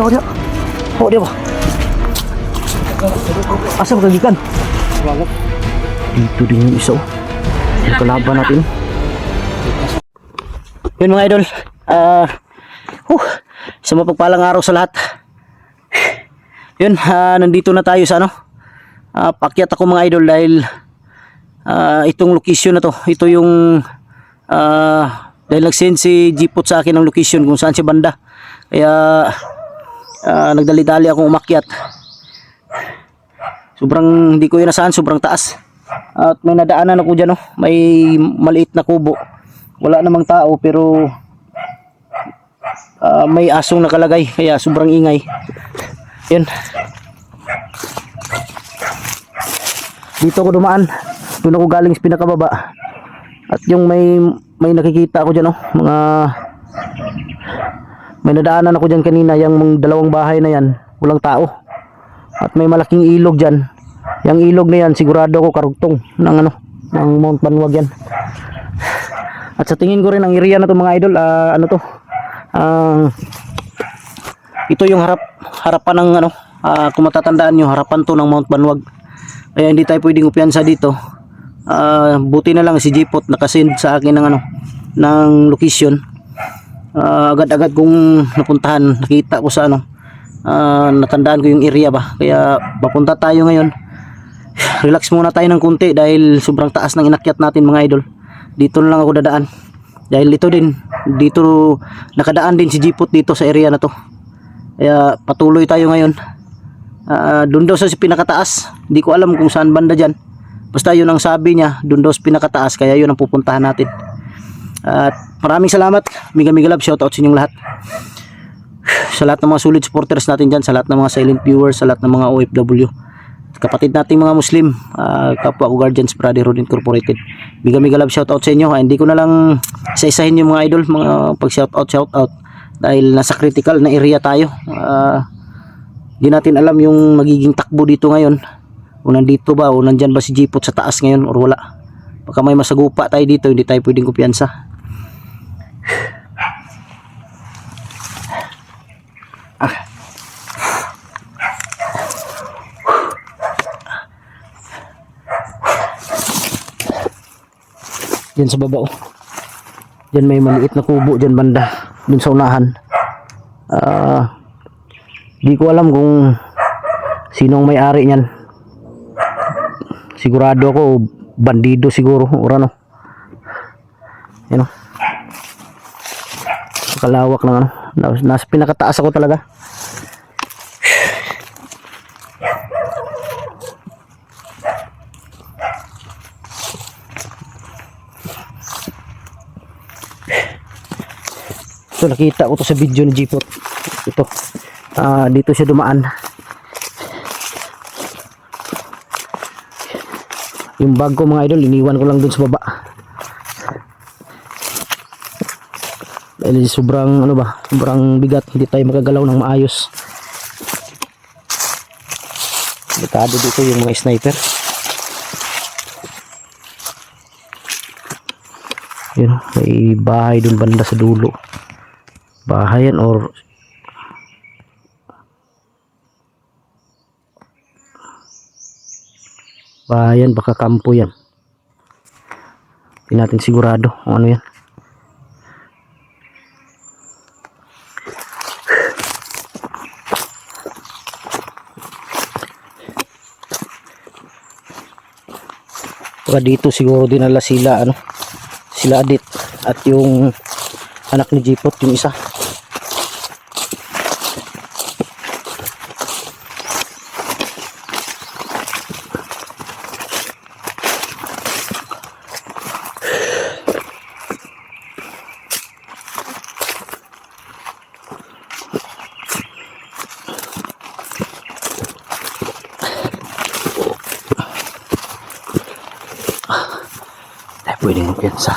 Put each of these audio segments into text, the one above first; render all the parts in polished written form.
dia. Oh, dia ba? Asa magagikan? Dito din yung isa. Yung kalaban natin. Yun mga idol. Sa mapagpalang araw sa lahat. Yun, nandito na tayo sa ano. Pakyat ako mga idol dahil itong location na to, ito yung dahil nag-send si Jeepot sa akin ng location kung saan si banda. Kaya nagdali-dali akong umakyat. Sobrang hindi ko inaasahan, sobrang taas. At may nadaanan ako dyan, may maliit na kubo. Wala namang tao pero may asong nakalagay kaya sobrang ingay. Yun. Dito ako dumaan. Doon ako galing sa pinakababa. At yung may nakikita ako dyan, mga may nadaanan ako dyan kanina, yung dalawang bahay na yan, walang tao. At may malaking ilog dyan. Yung ilog na yan, sigurado ako karugtong ng ng Mount Banwag yan. At sa tingin ko rin ang area na to mga idol, ito yung harapan ng kung matatandaan nyo, harapan to ng Mount Banwag. Kaya hindi tayo pwedeng upiansa dito. Buti na lang si Jeepot nakasend sa akin ng location. Agad-agad kong napuntahan, nakita ko sa natandaan ko yung area ba. Kaya papunta tayo ngayon. Relax muna tayo ng kunti dahil sobrang taas ng inakyat natin mga idol. Dito na lang ako dadaan. Dahil dito nakadaan din si Jeepot dito sa area na to. Kaya patuloy tayo ngayon. Doon daw sa pinakataas. Hindi ko alam kung saan banda dyan. Basta yun ang sabi niya, doon daw sa pinakataas. Kaya yun ang pupuntahan natin. At maraming salamat. Mega love, shoutout sa inyong lahat. Sa lahat ng mga solid supporters natin dyan, sa lahat ng mga silent viewers, sa lahat ng mga OFW, kapatid nating mga Muslim, kapwa ko Guardians Brotherhood Incorporated. Mega love, shoutout sa inyo. Hindi ko na lang isa-isahin yung mga idol, mga pag-shoutout dahil nasa critical na area tayo. Hindi natin alam yung magiging takbo dito ngayon. Kung nandito ba o nandyan ba si Jeepot sa taas ngayon or wala. Baka may masagupa tayo dito, hindi tayo pwedeng kumpiyansa. Diyan sa baba Diyan may maliit na kubo diyan banda, dun sa unahan. Di ko alam kung sinong may-ari niyan. Sigurado ako bandido siguro or Yan kalawak ng nasa pinakataas ako talaga. So nakita ko to sa video ni Jeepot. Ito. Dito siya dumaan. Yung bag ko mga idol, iniwan ko lang dun sa baba. Dahil sobrang sobrang bigat, hindi tayo makagalaw ng maayos. Delikado dito yung mga sniper. Yun, may bahay dun banda sa dulo. Bahayan or bahayan, baka kampo yan. Hindi natin sigurado kung ano yan. Baka dito siguro dinala sila sila Adit at yung anak ni Jeepot, yung isa. Pwedeng magpiyansa.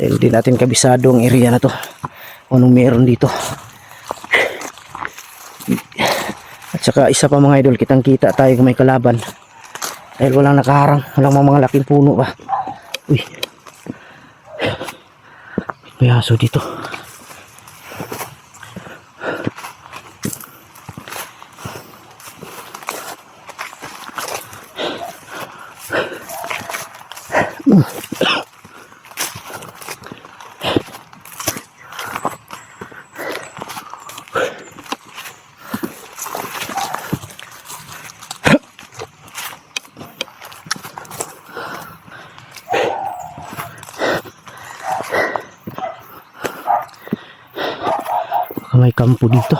Hindi natin kabisado ang area na to. Anong meron dito. At saka isa pa mga idol, kitang kita tayo kung may kalaban. Dahil walang nakaharang, walang mga laking puno pa. Uy, may aso dito. Baka may kampo dito.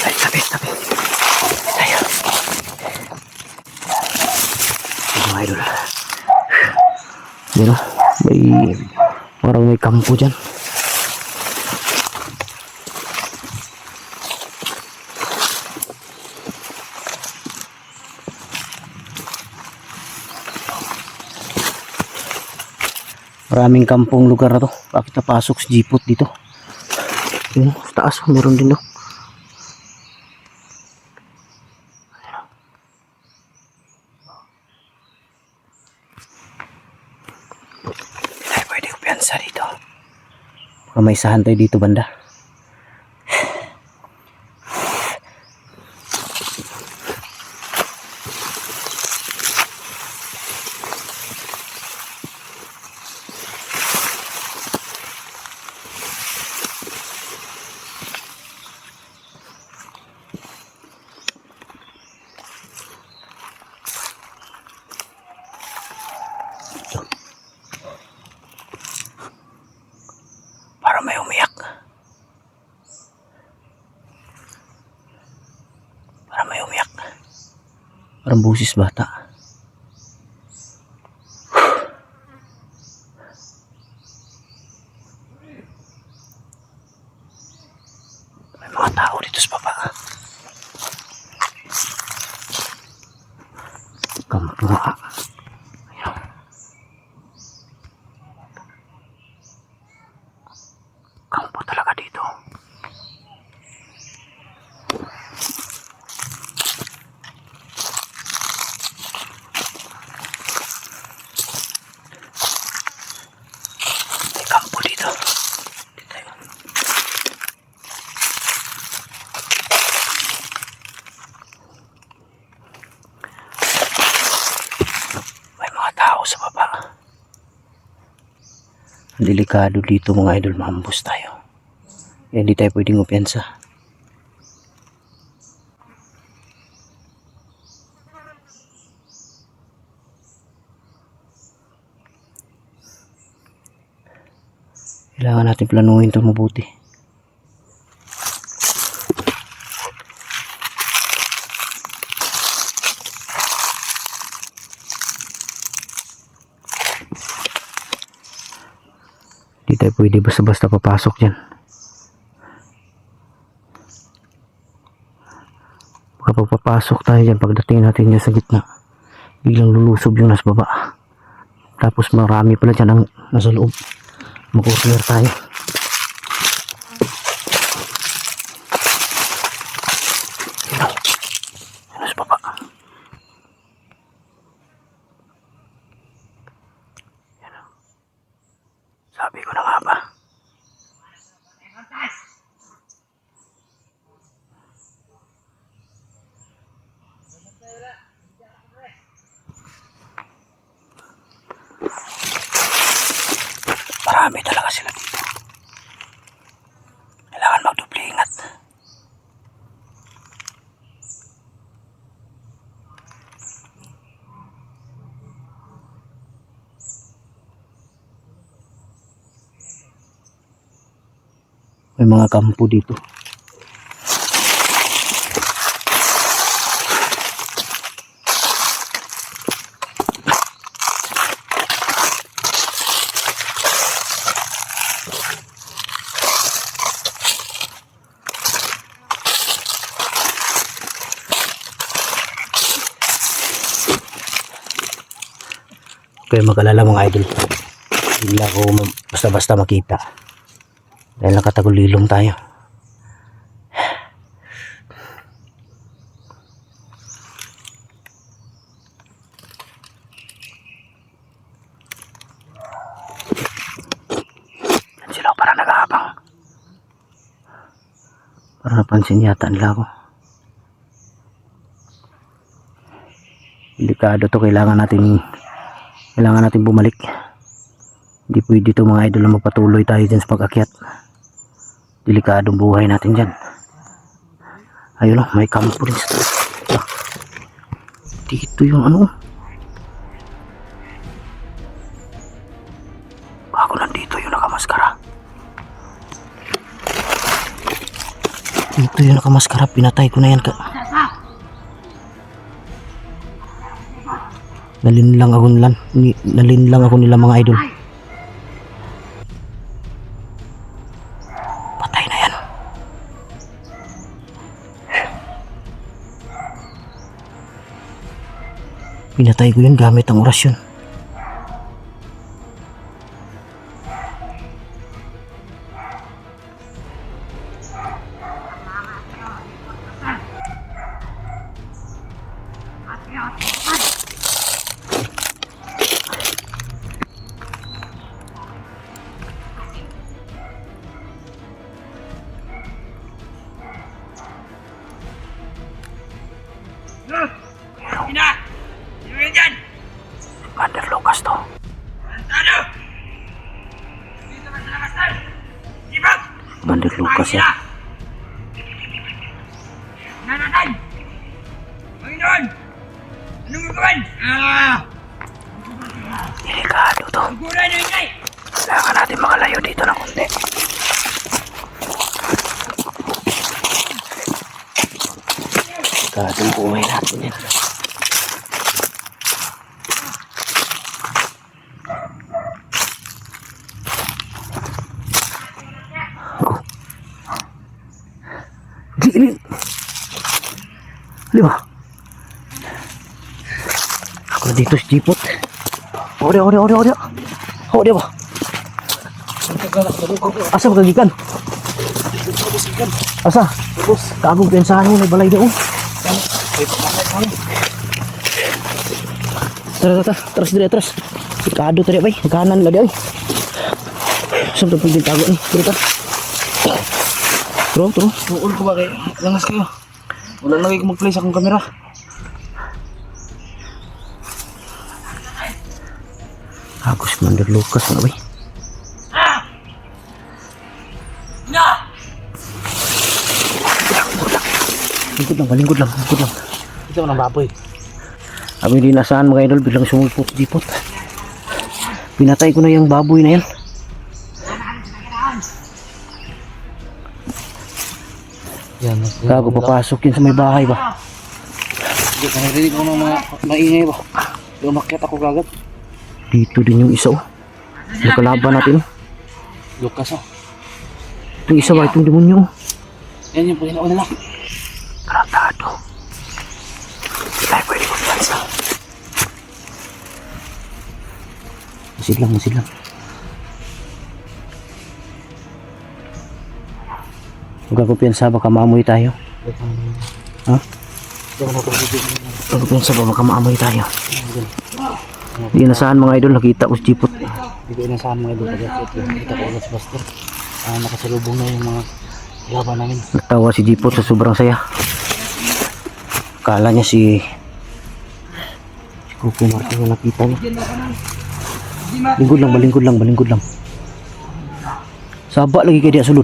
Ay, tabi. Tayo. Mga idol. Yan o. Parang may kampo dyan. Maraming kampong lugar na to. Bakit napasok si jeepot dito? Yun, sa taas meron din no. Ay, pwede ko piyansa dito. Baka may sahan tayo dito banda. Parang may umiyak. Parang busis bata. May mga tao dito sa baba. Kampo nga. Ayan. Kampo talaga dito. May kampo dito. Dito tayo. May mga tao sa baba. Delikado dito mga idol, maambus tayo. Hindi tayo pwedeng upiyansa. Kailangan natin planuhin ito mabuti. Hindi tayo pwede basta-basta papasok dyan. Baka pagpapasok tayo dyan, pagdating natin dyan sa gitna, biglang lulusob yung nasa baba. Tapos marami pala dyan ang nasa loob. Mag-clear tayo. Yan nasa baba. Yan. Sabi ko na nga ba. Marami talaga sila dito. Kailangan magdubli ingat. May mga kampo dito. Kaya mag-alala mga idol. Hindi ako basta-basta makita. Dahil nakatagulilong tayo. Yan sila para nag-aabang. Para napansin yata nila ako. Delikado to, kailangan natin bumalik. Hindi pwede to mga idol na magpatuloy tayo dyan sa pag-akyat. Delikadong buhay natin dyan. Ayun o, may kampo rin sa taas. Dito yung ano. Bago nandito yung nakamaskara. Dito yung nakamaskara, pinatay ko na yan. Nalinlang ako nila mga idol. Patay na yan. Pinatay ko yun gamit ang orasyon. Commander Lucas to. Commander Lucas ya. Nanatan! Panginoon! Anong gagawin? Delikado to. Sigura na yun ay! Kailangan natin makalayo dito ng konti. Delikadong buhay natin yan. Ini lima. Ako dito si Jipot. Ode ba? Asa magagikan? Asa? Kagong pensahan mo may balay daw. Terus dire terus. Kado tadi bay, kanan lah dia. Sampai pindin tago ni. Dito. Terus. Tuol ko ba kayo? Langas kayo. Wala na kayo mag-play sa akong kamera. Agus Commander Lucas na bay. Lingkod lang. Ito ng baboy. Kami din nasaan mga idol, biglang sumulpot Jipot. Pinatay ko na yung baboy na yan. Yan. Gago papasok yun sa may bahay ba? Hindi ka narinig ko ng mga maingay ba? Lumakyat ako gagat. Dito din yung isa oh. Nakalaban natin. Lucas oh. Itong isa ba, itong demonyo oh. Yan yung Panginoon nila. Tratado. Tayo pwede ko piyansa. Masid lang. Huwag ako piyansa, baka maamoy tayo. Ha? Huwag ako piyansa, baka maamoy tayo. Hindi nasaan mga idol, nakita ko si Jipot. Hindi ko inasahan mga idol. Kita ko ulit si Buster. Nakasalubong na yung mga laban namin. Nagtawa si Jipot sa sobrang saya. Akala niya si Kuko Martin na nakita niya. Balingkod lang. Saba lagi kayo dia sulod.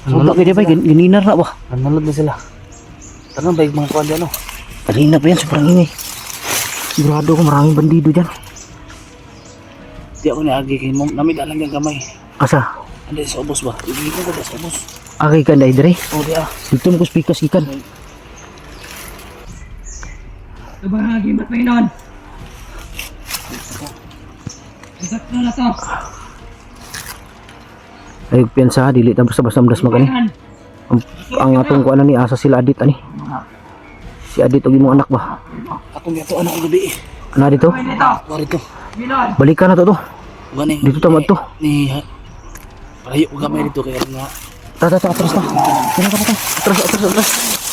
Saba kayo dia ba? Gininar na ba? Nanalad na sila. Tanong ba yung mga kuwan dyan, no? Kanina pa yan, sobrang ingay. Sigurado ko maraming bandido dyan. Di ako niagi kay mom. Namid alang yung kamay. Asa? Andi sa ubos ba? Ibigin ko ba sa ubos? Akay ka na idre. O di ah. Dito mo ko spikas ikan. Bahagi ba't Panginoon? Isat na to. Ay piyansa, dili ta basta-basta mdas magani. Ang atong kuan ni asa sila adit ani. Si adit og imong anak ba? Atong dito anak ko gabi eh. Na dito. Wari to. Balikan na to to. Gani. Dito tamad to. Ni Parayo ko gamay dito kaya nga Tara, atras na. Atras.